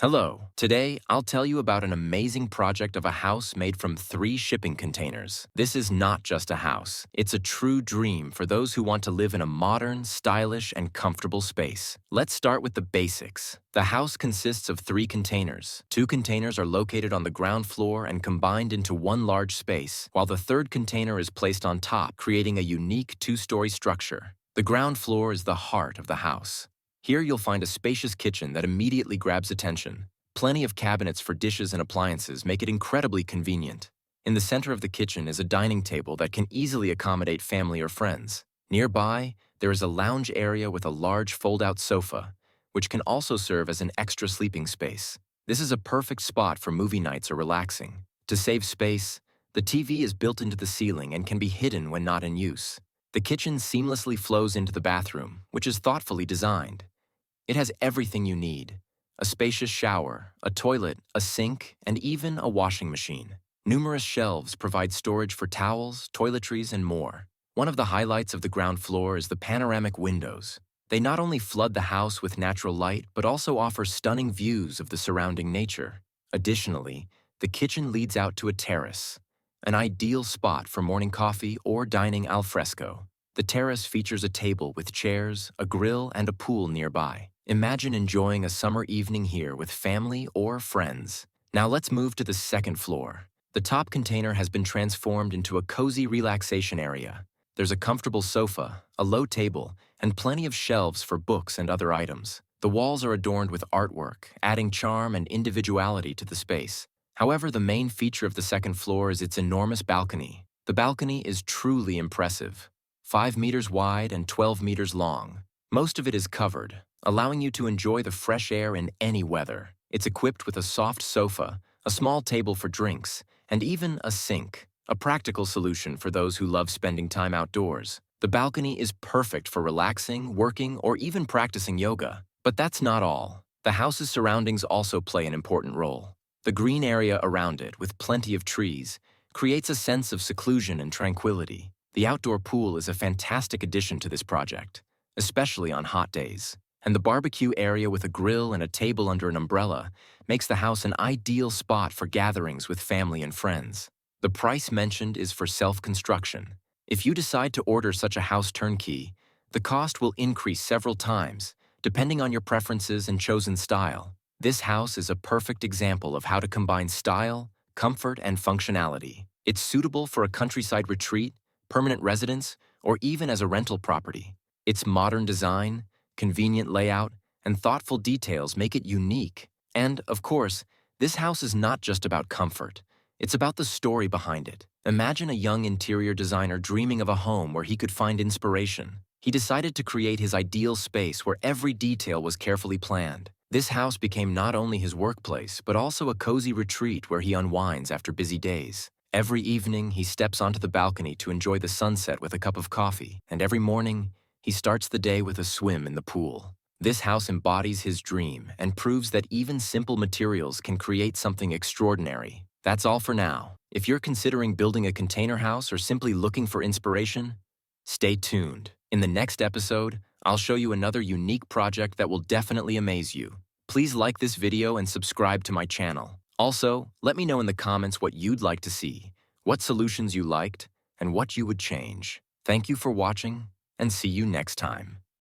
Hello. Today, I'll tell you about an amazing project of a house made from 3 shipping containers. This is not just a house. It's a true dream for those who want to live in a modern, stylish, and comfortable space. Let's start with the basics. The house consists of 3 containers. 2 containers are located on the ground floor and combined into one large space, while the third container is placed on top, creating a unique 2-story structure. The ground floor is the heart of the house. Here you'll find a spacious kitchen that immediately grabs attention. Plenty of cabinets for dishes and appliances make it incredibly convenient. In the center of the kitchen is a dining table that can easily accommodate family or friends. Nearby, there is a lounge area with a large fold-out sofa, which can also serve as an extra sleeping space. This is a perfect spot for movie nights or relaxing. To save space, the TV is built into the ceiling and can be hidden when not in use. The kitchen seamlessly flows into the bathroom, which is thoughtfully designed. It has everything you need: a spacious shower, a toilet, a sink, and even a washing machine. Numerous shelves provide storage for towels, toiletries, and more. One of the highlights of the ground floor is the panoramic windows. They not only flood the house with natural light, but also offer stunning views of the surrounding nature. Additionally, the kitchen leads out to a terrace, an ideal spot for morning coffee or dining al fresco. The terrace features a table with chairs, a grill, and a pool nearby. Imagine enjoying a summer evening here with family or friends. Now let's move to the second floor. The top container has been transformed into a cozy relaxation area. There's a comfortable sofa, a low table, and plenty of shelves for books and other items. The walls are adorned with artwork, adding charm and individuality to the space. However, the main feature of the second floor is its enormous balcony. The balcony is truly impressive. 5 meters wide and 12 meters long. Most of it is covered, allowing you to enjoy the fresh air in any weather. It's equipped with a soft sofa, a small table for drinks, and even a sink, a practical solution for those who love spending time outdoors. The balcony is perfect for relaxing, working, or even practicing yoga. But that's not all. The house's surroundings also play an important role. The green area around it, with plenty of trees, creates a sense of seclusion and tranquility. The outdoor pool is a fantastic addition to this project, especially on hot days. And the barbecue area with a grill and a table under an umbrella makes the house an ideal spot for gatherings with family and friends. The price mentioned is for self-construction. If you decide to order such a house turnkey, the cost will increase several times, depending on your preferences and chosen style. This house is a perfect example of how to combine style, comfort, and functionality. It's suitable for a countryside retreat, permanent residence, or even as a rental property. Its modern design, convenient layout, and thoughtful details make it unique. And, of course, this house is not just about comfort. It's about the story behind it. Imagine a young interior designer dreaming of a home where he could find inspiration. He decided to create his ideal space where every detail was carefully planned. This house became not only his workplace, but also a cozy retreat where he unwinds after busy days. Every evening, he steps onto the balcony to enjoy the sunset with a cup of coffee, and every morning, he starts the day with a swim in the pool. This house embodies his dream and proves that even simple materials can create something extraordinary. That's all for now. If you're considering building a container house or simply looking for inspiration, stay tuned. In the next episode, I'll show you another unique project that will definitely amaze you. Please like this video and subscribe to my channel. Also, let me know in the comments what you'd like to see, what solutions you liked, and what you would change. Thank you for watching, and see you next time.